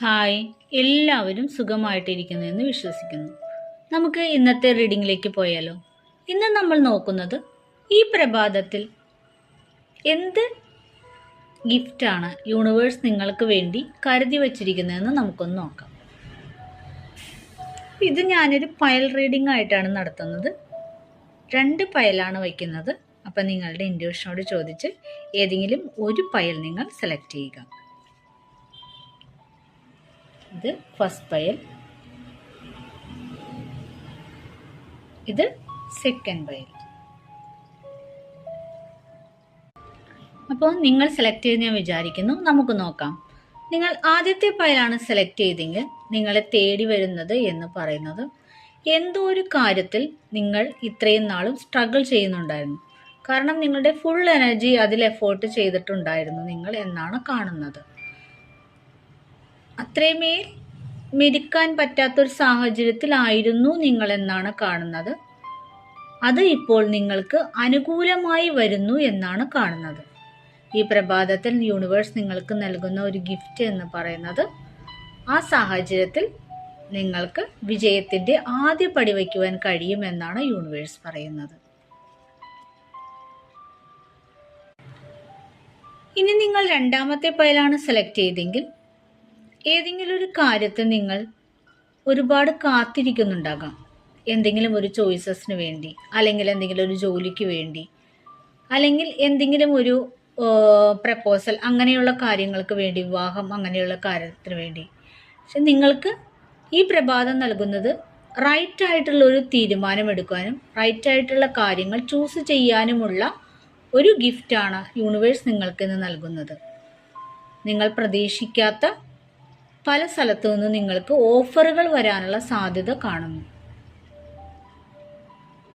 Hi, എല്ലാവരും സുഖമായിട്ടിരിക്കുന്നു എന്ന് വിശ്വസിക്കുന്നു. നമുക്ക് ഇന്നത്തെ റീഡിങ്ങിലേക്ക് പോയാലോ. ഇന്ന് നമ്മൾ നോക്കുന്നത് ഈ പ്രഭാതത്തിൽ എന്ത് ഗിഫ്റ്റാണ് യൂണിവേഴ്സ് നിങ്ങൾക്ക് വേണ്ടി കരുതി വച്ചിരിക്കുന്നതെന്ന് നമുക്കൊന്ന് നോക്കാം. ഇത് ഞാനൊരു പയൽ റീഡിംഗ് ആയിട്ടാണ് നടത്തുന്നത്. 2 പയലാണ് വയ്ക്കുന്നത്. അപ്പം നിങ്ങളുടെ ഇൻറ്റ്യൂഷനോട് ചോദിച്ച് ഏതെങ്കിലും ഒരു പയൽ നിങ്ങൾ സെലക്ട് ചെയ്യുക. ഇത് ഫസ്റ്റ് പയൽ, ഇത് സെക്കൻഡ് പയൽ. അപ്പോൾ നിങ്ങൾ സെലക്ട് ചെയ്ത് ഞാൻ വിചാരിക്കുന്നു. നമുക്ക് നോക്കാം. നിങ്ങൾ ആദ്യത്തെ പയലാണ് സെലക്ട് ചെയ്തെങ്കിൽ നിങ്ങളെ തേടി വരുന്നത് എന്ന് പറയുന്നത് എന്തോ ഒരു കാര്യത്തിൽ നിങ്ങൾ ഇത്രയും നാളും സ്ട്രഗിൾ ചെയ്യുന്നുണ്ടായിരുന്നു. കാരണം നിങ്ങളുടെ ഫുൾ എനർജി അതിൽ എഫേർട്ട് ചെയ്തിട്ടുണ്ടായിരുന്നു നിങ്ങൾ എന്നാണ് കാണുന്നത്. അത്രയുമേൽ മെരുക്കാൻ പറ്റാത്തൊരു സാഹചര്യത്തിലായിരുന്നു നിങ്ങൾ എന്നാണ് കാണുന്നത്. അത് ഇപ്പോൾ നിങ്ങൾക്ക് അനുകൂലമായി വരുന്നു എന്നാണ് കാണുന്നത്. ഈ പ്രഭാതത്തിൽ യൂണിവേഴ്സ് നിങ്ങൾക്ക് നൽകുന്ന ഒരു ഗിഫ്റ്റ് എന്ന് പറയുന്നത് ആ സാഹചര്യത്തിൽ നിങ്ങൾക്ക് വിജയത്തിൻ്റെ ആദ്യ പടി വയ്ക്കുവാൻ കഴിയുമെന്നാണ് യൂണിവേഴ്സ് പറയുന്നത്. ഇനി നിങ്ങൾ രണ്ടാമത്തെ പയലാണ് സെലക്ട് ചെയ്തെങ്കിൽ ഏതെങ്കിലും ഒരു കാര്യത്തിൽ നിങ്ങൾ ഒരുപാട് കാത്തിരിക്കുന്നുണ്ടാകാം. എന്തെങ്കിലും ഒരു ചോയ്സസിന് വേണ്ടി, അല്ലെങ്കിൽ എന്തെങ്കിലും ഒരു ജോലിക്ക് വേണ്ടി, അല്ലെങ്കിൽ എന്തെങ്കിലും ഒരു പ്രപ്പോസൽ, അങ്ങനെയുള്ള കാര്യങ്ങൾക്ക് വേണ്ടി, വിവാഹം അങ്ങനെയുള്ള കാര്യത്തിന് വേണ്ടി. പക്ഷെ നിങ്ങൾക്ക് ഈ പ്രഭാതം നൽകുന്നത് റൈറ്റ് ആയിട്ടുള്ള ഒരു തീരുമാനമെടുക്കാനും റൈറ്റ് ആയിട്ടുള്ള കാര്യങ്ങൾ ചൂസ് ചെയ്യാനുമുള്ള ഒരു ഗിഫ്റ്റാണ് യൂണിവേഴ്സ് നിങ്ങൾക്ക് ഇന്ന് നൽകുന്നത്. നിങ്ങൾ പ്രതീക്ഷിക്കാത്ത പല സ്ഥലത്തു നിന്ന് നിങ്ങൾക്ക് ഓഫറുകൾ വരാനുള്ള സാധ്യത കാണുന്നു.